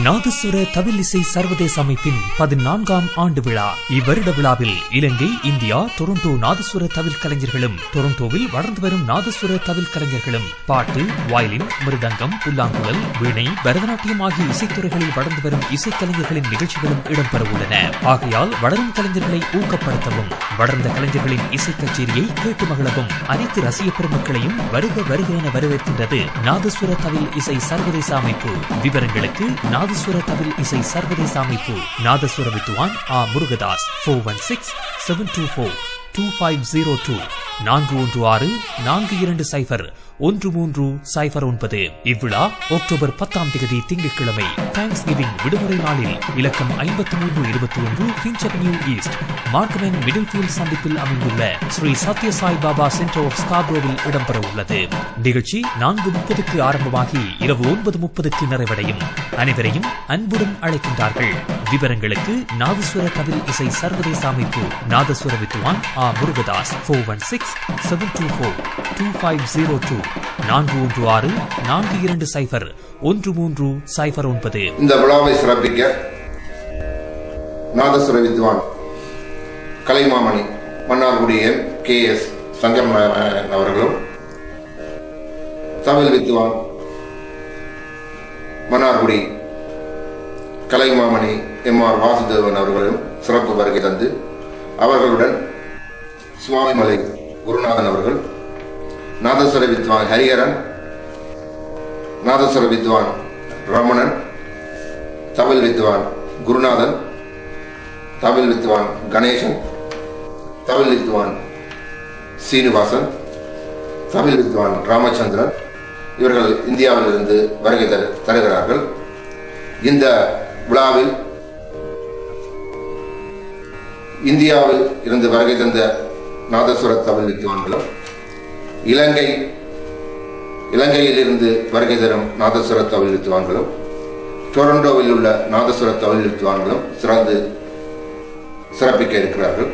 நாதஸ்வர தவில் இசை சர்வதேச அமைப்பின் 14ஆம் ஆண்டு விழா. இவ்வருட விழாவில் இலங்கை, இந்தியா, டொரண்டோ நாதஸ்வர தவில் கலைஞர்களும் டொரண்டோவில் வளர்ந்து வரும் நாதஸ்வர தவில் கலைஞர்களும் பாட்டு, வயலின், மிருதங்கம், புல்லாங்குழல், வீணை, பரதநாட்டியம் ஆகிய இசைத்துறைகளில் வளர்ந்து வரும் இசைக்கலைஞர்களின் நிகழ்ச்சிகளும் இடம்பெற உள்ளன. ஆகையால் வளரும் கலைஞர்களை ஊக்கப்படுத்தவும் வளர்ந்த கலைஞர்களின் இசை கச்சேரியை கேட்டு மகிழவும் அனைத்து ரசிக பெருமக்களையும் வருக வருக என வரவேற்கின்றது நாதஸ்வர தவில் இசை சர்வதேச அமைப்பு. விவரங்களுக்கு நாதஸ்வர தவில் இசை சர்வதேச அமைப்பு, நாதஸ்வர வித்வான் ஆ முருகதாஸ், 416-724-2502, 416-420-1309. இவ்விழா அக்டோபர் 10ஆம் தேதி திங்கட்கிழமை தேங்க்ஸ் கிவிங் விடுமுறை நாளில் இலக்கம் 5321 Finch Avenue East, Markham and Middlefield சந்திப்பில் அமைந்துள்ள ஸ்ரீ சத்ய சாய் பாபா சென்டர் ஆஃப் ஸ்கார்பரோவில் இடம்பெற உள்ளது. நிகழ்ச்சி 4:30க்கு ஆரம்பமாகி இரவு 9:30க்கு நிறைவடையும். அனைவரையும் அன்புடன் அழைக்கின்றார்கள். விவரங்களுக்கு நாதஸ்வர தவில் இசை சர்வதேச அமைப்பு, நாதஸ்வர வித்வான் ஆ முருகதாஸ், 416-724-2502, 416-420-1309. இந்த விழாவை சிறப்பிக்க நாதஸ்வர வித்வான் கலைமாமணி மன்னார்குடி KS சங்கம் அவர்களும், தவில் வித்வான் மன்னார்குடி கலைமாமணி MR வாசுதேவன் அவர்களும் சிறப்பு வருகை தந்து அவர்களுடன் சுவாமிமலை குருநாதன் அவர்கள், நாதஸ்வர வித்வான் ஹரிஹரன், நாதஸ்வர வித்வான் ரமணன், தவில் வித்வான் குருநாதன், தவில் வித்வான் கணேசன், தவில் வித்வான் சீனிவாசன், தவில் வித்வான் ராமச்சந்திரன் இவர்கள் இந்தியாவிலிருந்து வருகை தருகிறார்கள். இந்த விழாவில் இந்தியாவில் இருந்து வருகை தந்த நாதஸ்வர தவில் வித்வான்களும், இலங்கையில் இருந்து வருகை தரும் நாதஸ்வர தவில் வித்வான்களும், டொரண்டோவில் உள்ள நாதஸ்வர தவில் வித்வான்களும் சிறப்பிக்க இருக்கிறார்கள்.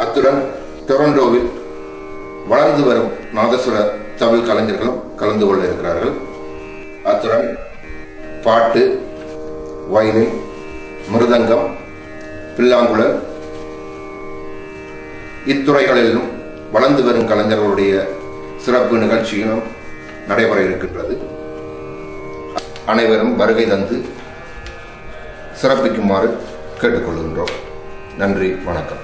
அத்துடன் டொரண்டோவில் வளர்ந்து வரும் நாதஸ்வர தவில் கலைஞர்களும் கலந்து கொள்ள இருக்கிறார்கள். அத்துடன் பாட்டு, வயலின், மிருதங்கம், புல்லாங்குழல் இத்துறைகளிலும் வளர்ந்து வரும் கலைஞர்களுடைய சிறப்பு நிகழ்ச்சியும் நடைபெற இருக்கின்றது. அனைவரும் வருகை தந்து சிறப்பிக்குமாறு கேட்டுக்கொள்கின்றோம். நன்றி, வணக்கம்.